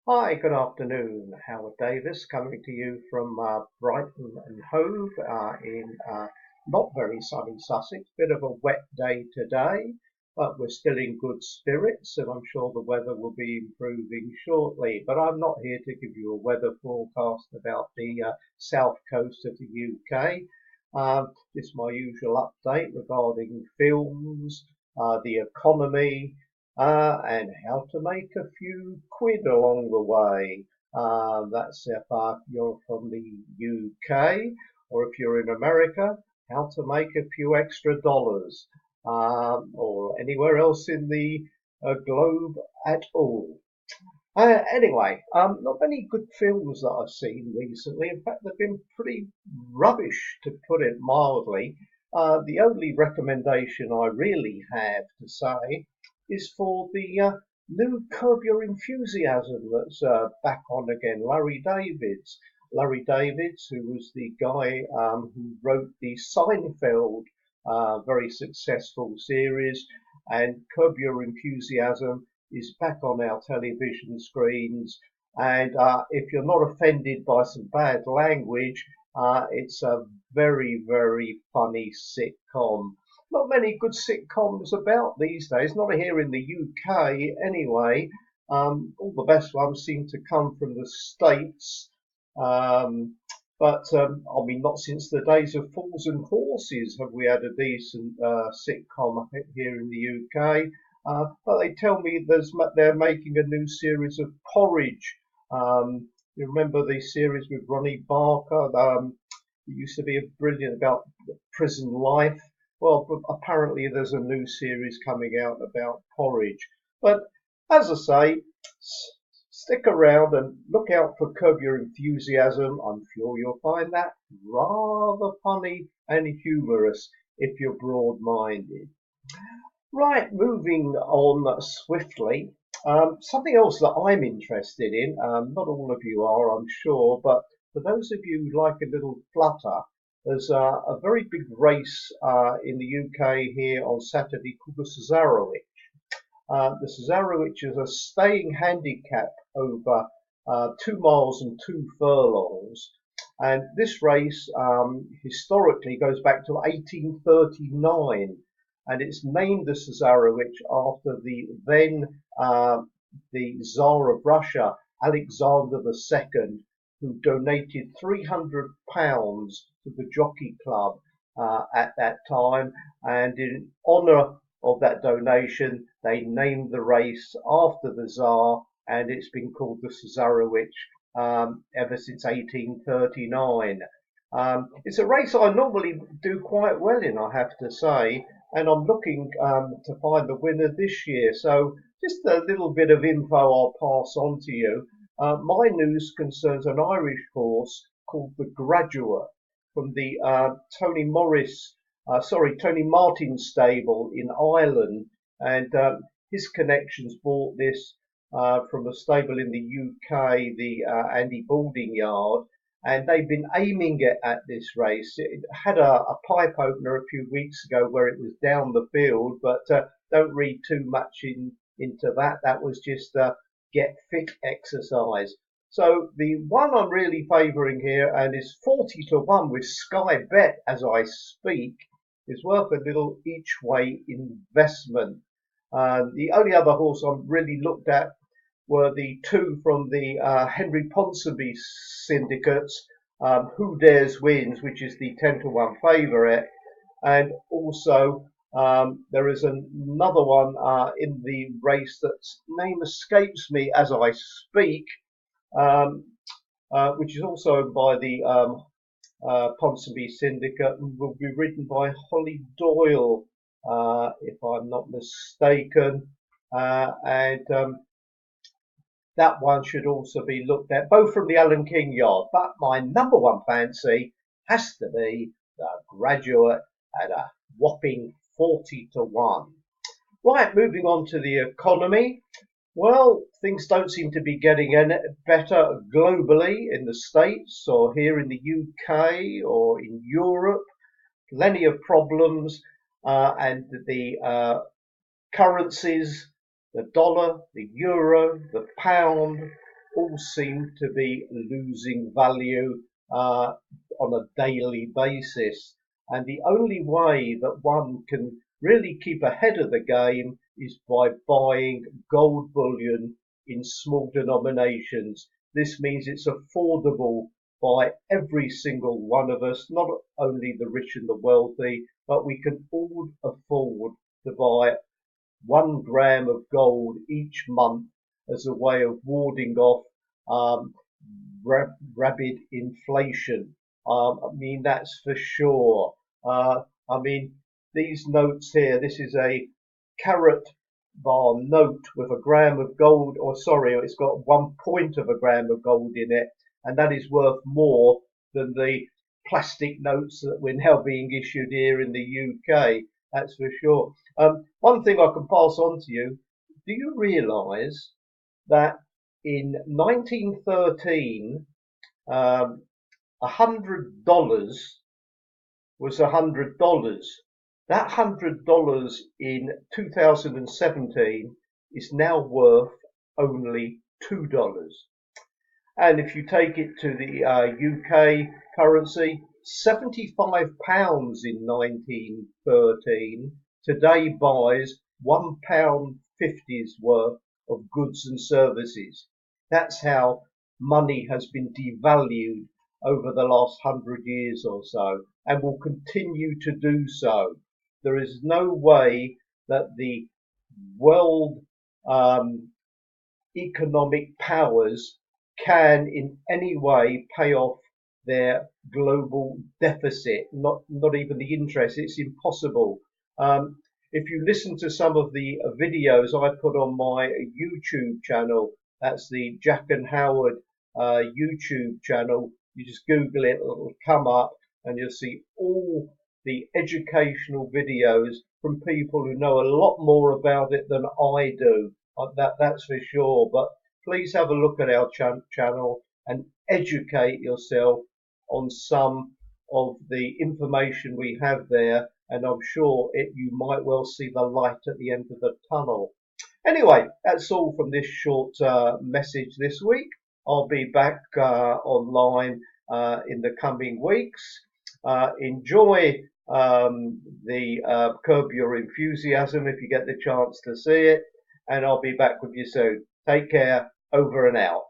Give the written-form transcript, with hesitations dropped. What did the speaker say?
Hi, good afternoon. Howard Davis coming to you from Brighton and Hove in not very sunny Sussex. Bit of a wet day today, but we're still in good spirits, and I'm sure the weather will be improving shortly. But I'm not here to give you a weather forecast about the south coast of the UK. Just my usual update regarding films, the economy, and how to make a few quid along the way. That's if you're from the UK, or if you're in America, how to make a few extra dollars, or anywhere else in the globe at all. Anyway, not many good films that I've seen recently. In fact, they've been pretty rubbish, to put it mildly. The only recommendation I really have to say is for the new Curb Your Enthusiasm that's back on again. Larry Davids, who was the guy who wrote the Seinfeld very successful series, and Curb Your Enthusiasm is back on our television screens. And if you're not offended by some bad language, it's a very funny sitcom. Not many good sitcoms about these days, not here in the UK anyway. All the best ones seem to come from the States. Um, but I mean, not since the days of Fools and Horses have we had a decent sitcom here in the UK. But they tell me they're making a new series of Porridge. You remember the series with Ronnie Barker? It used to be brilliant about prison life. Well, apparently there's a new series coming out about Porridge. But as I say, stick around and look out for Curb Your Enthusiasm. I'm sure you'll find that rather funny and humorous if you're broad-minded. Right, moving on swiftly. Something else that I'm interested in, not all of you are, I'm sure, but for those of you who like a little flutter, there's a very big race in the UK here on Saturday called the Cesarewitch. The Cesarewitch is a staying handicap over 2 miles and 2 furlongs. And this race historically goes back to 1839, and it's named the Cesarewitch after the Tsar of Russia, Alexander II, who donated £300 to the Jockey Club at that time, and in honour of that donation, they named the race after the Tsar, and it's been called the Cesarewitch ever since 1839. It's a race I normally do quite well in, I have to say, and I'm looking to find the winner this year. So just a little bit of info I'll pass on to you. My news concerns an Irish horse called the Graduate from the Tony Martin stable in Ireland, and his connections bought this from a stable in the UK, the Andy Balding Yard, and they've been aiming it at this race. It had a pipe opener a few weeks ago where it was down the field, but don't read too much into that. That was just get fit exercise. So the one I'm really favouring here, and is 40 to 1 with Sky Bet as I speak, is worth a little each way investment. The only other horse I've really looked at were the two from the Henry Ponsonby syndicates, Who Dares Wins, which is the 10 to 1 favourite, and also there is another one in the race that's name escapes me as I speak, um, which is also owned by the Ponsonby Syndicate and will be ridden by Holly Doyle, if I'm not mistaken. And that one should also be looked at, both from the Alan King yard. But my number one fancy has to be the Graduate at a whopping 40 to 1. Right, moving on to the economy. Well, things don't seem to be getting any better globally in the States or here in the UK or in Europe. Plenty of problems, and the currencies, the dollar, the euro, the pound, all seem to be losing value on a daily basis. And the only way that one can really keep ahead of the game is by buying gold bullion in small denominations. This means it's affordable by every single one of us, not only the rich and the wealthy, but we can all afford to buy 1 gram of gold each month as a way of warding off um, rabid inflation. I mean, that's for sure. I mean, these notes here, this is a carat bar note with 1 gram of gold, or sorry, it's got 1 point of 1 gram of gold in it, and that is worth more than the plastic notes that we're now being issued here in the UK. That's for sure. One thing I can pass on to you, do you realise that in 1913, $100 was $100. That $100 in 2017 is now worth only $2. And if you take it to the UK currency, £75 in 1913 today buys £1.50's worth of goods and services. That's how money has been devalued over the last 100 years or so, and will continue to do so. There is no way that the world economic powers can in any way pay off their global deficit, not even the interest. It's impossible. If you listen to some of the videos I put on my YouTube channel, that's the Jack and Howard YouTube channel, you just Google it, it'll come up, and you'll see all the educational videos from people who know a lot more about it than I do. That's for sure. But please have a look at our channel and educate yourself on some of the information we have there, and I'm sure you might well see the light at the end of the tunnel. Anyway, that's all from this short message this week. I'll be back online in the coming weeks. Enjoy the Curb Your Enthusiasm if you get the chance to see it, and I'll be back with you soon. Take care. Over and out.